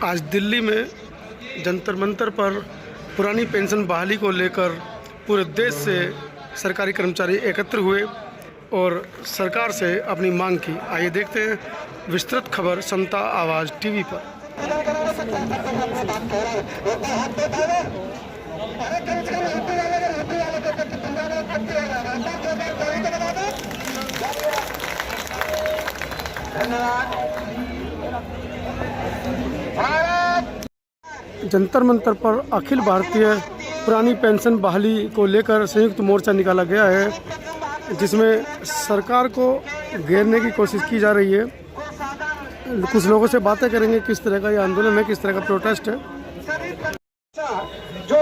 आज दिल्ली में जंतर मंतर पर पुरानी पेंशन बहाली को लेकर पूरे देश से सरकारी कर्मचारी एकत्र हुए और सरकार से अपनी मांग की। आइए देखते हैं विस्तृत खबर समता आवाज़ टीवी पर। जंतर मंतर पर अखिल भारतीय पुरानी पेंशन बहाली को लेकर संयुक्त मोर्चा निकाला गया है, जिसमें सरकार को घेरने की कोशिश की जा रही है। कुछ लोगों से बातें करेंगे, किस तरह का ये आंदोलन है, किस तरह का प्रोटेस्ट है। जो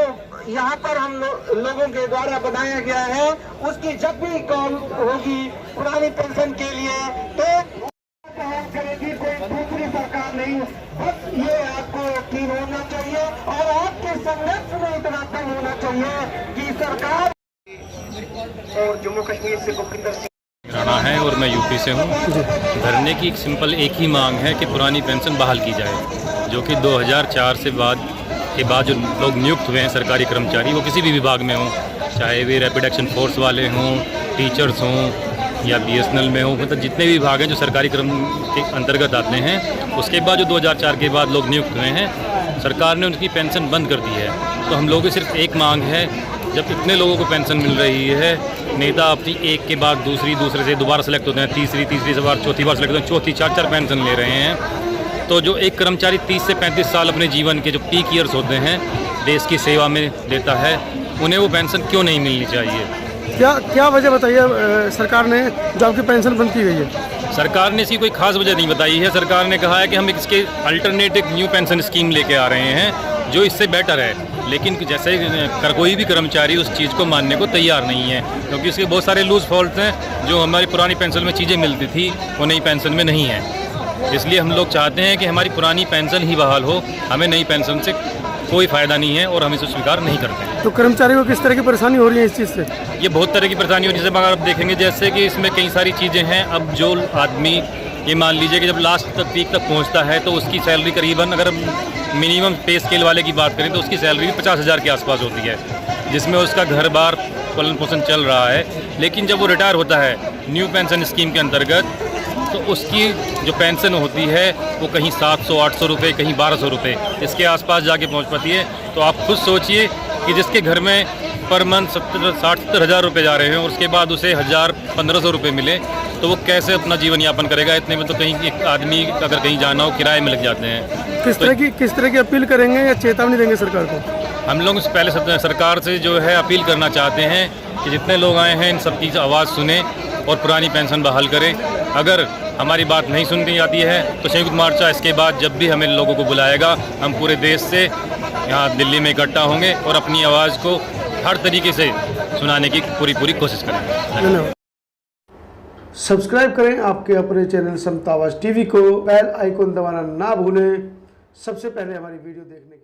यहाँ पर हम लोगों के द्वारा बनाया गया है, उसकी जब भी कॉल होगी पुरानी पेंशन के लिए तो करेगी कोई दूसरी सरकार नहीं, बस ये आपको यकीन होना चाहिए और आपके संघर्ष में इतना दम होना चाहिए कि सरकार। और जम्मू कश्मीर से भूपिंदर सिंह राणा है और मैं यूपी से हूँ। धरने की सिंपल एक ही मांग है कि पुरानी पेंशन बहाल की जाए, जो कि 2004 से बाद जो लोग नियुक्त हुए हैं सरकारी कर्मचारी, वो किसी भी विभाग में हों, चाहे वे रैपिड एक्शन फोर्स वाले हों, टीचर्स हों या BSNL में हों, मतलब जितने भी विभाग हैं जो सरकारी कर्म के अंतर्गत आते हैं, उसके बाद जो 2004 के बाद लोग नियुक्त हुए हैं, सरकार ने उनकी पेंशन बंद कर दी है। तो हम लोगों की सिर्फ एक मांग है, जब इतने लोगों को पेंशन मिल रही है, नेता अपनी एक के बाद दूसरे से दोबारा सेलेक्ट होते हैं, तीसरी से बार चौथी बार सेलेक्ट होते हैं, चौथी चार पेंशन ले रहे हैं। तो जो एक कर्मचारी 30 से 35 साल अपने जीवन के जो पीक ईयर्स होते हैं देश की सेवा में देता है, उन्हें वो पेंशन क्यों नहीं मिलनी चाहिए? क्या वजह बताइए सरकार ने जो आपकी पेंशन बंद की गई है? सरकार ने इसकी कोई खास वजह नहीं बताई है। सरकार ने कहा है कि हम इसके अल्टरनेटिव न्यू पेंशन स्कीम लेके आ रहे हैं जो इससे बेटर है, लेकिन जैसे कोई भी कर्मचारी उस चीज़ को मानने को तैयार नहीं है, क्योंकि इसके बहुत सारे लूज फॉल्ट हैं। जो हमारी पुरानी पेंशन में चीज़ें मिलती थी वो नई पेंशन में नहीं है। इसलिए हम लोग चाहते हैं कि हमारी पुरानी पेंशन ही बहाल हो, हमें नई पेंशन से कोई फ़ायदा नहीं है और हम इसे स्वीकार नहीं करते हैं। तो कर्मचारियों को किस तरह की परेशानी हो रही है इस चीज़ से? ये बहुत तरह की परेशानी हो, जैसे अगर आप देखेंगे जैसे कि इसमें कई सारी चीज़ें हैं। अब जो आदमी ये मान लीजिए कि जब लास्ट तक पीक तक पहुंचता है तो उसकी सैलरी करीबन, अगर मिनिमम पे स्केल वाले की बात करें तो उसकी सैलरी भी 50,000 के आसपास होती है, जिसमें उसका घर बार पालन पोषण चल रहा है। लेकिन जब वो रिटायर होता है न्यू पेंशन स्कीम के अंतर्गत, तो उसकी जो पेंशन होती है वो कहीं 700-800 रुपये, कहीं 1200 रुपये इसके आसपास जाके पहुंच पाती है। तो आप खुद सोचिए कि जिसके घर में पर मंथ 60-70 हज़ार रुपये जा रहे हैं और उसके बाद उसे 1000-1500 रुपये मिले, तो वो कैसे अपना जीवन यापन करेगा? इतने में तो कहीं एक आदमी अगर कहीं जाना हो किराए में लग जाते हैं। किस तरह की अपील करेंगे या चेतावनी देंगे सरकार को? हम लोग पहले सरकार से जो है अपील करना चाहते हैं कि जितने लोग आए हैं इन सब की आवाज़ सुने और पुरानी पेंशन बहाल करें। अगर हमारी बात नहीं सुननी जाती है तो संयुक्त मोर्चा इसके बाद जब भी हमें लोगों को बुलाएगा, हम पूरे देश से यहाँ दिल्ली में इकट्ठा होंगे और अपनी आवाज़ को हर तरीके से सुनाने की पूरी कोशिश करेंगे। सब्सक्राइब करें आपके अपने चैनल समता आवाज़ टीवी को, बेल आइकन दबाना ना भूलें सबसे पहले हमारी वीडियो देखने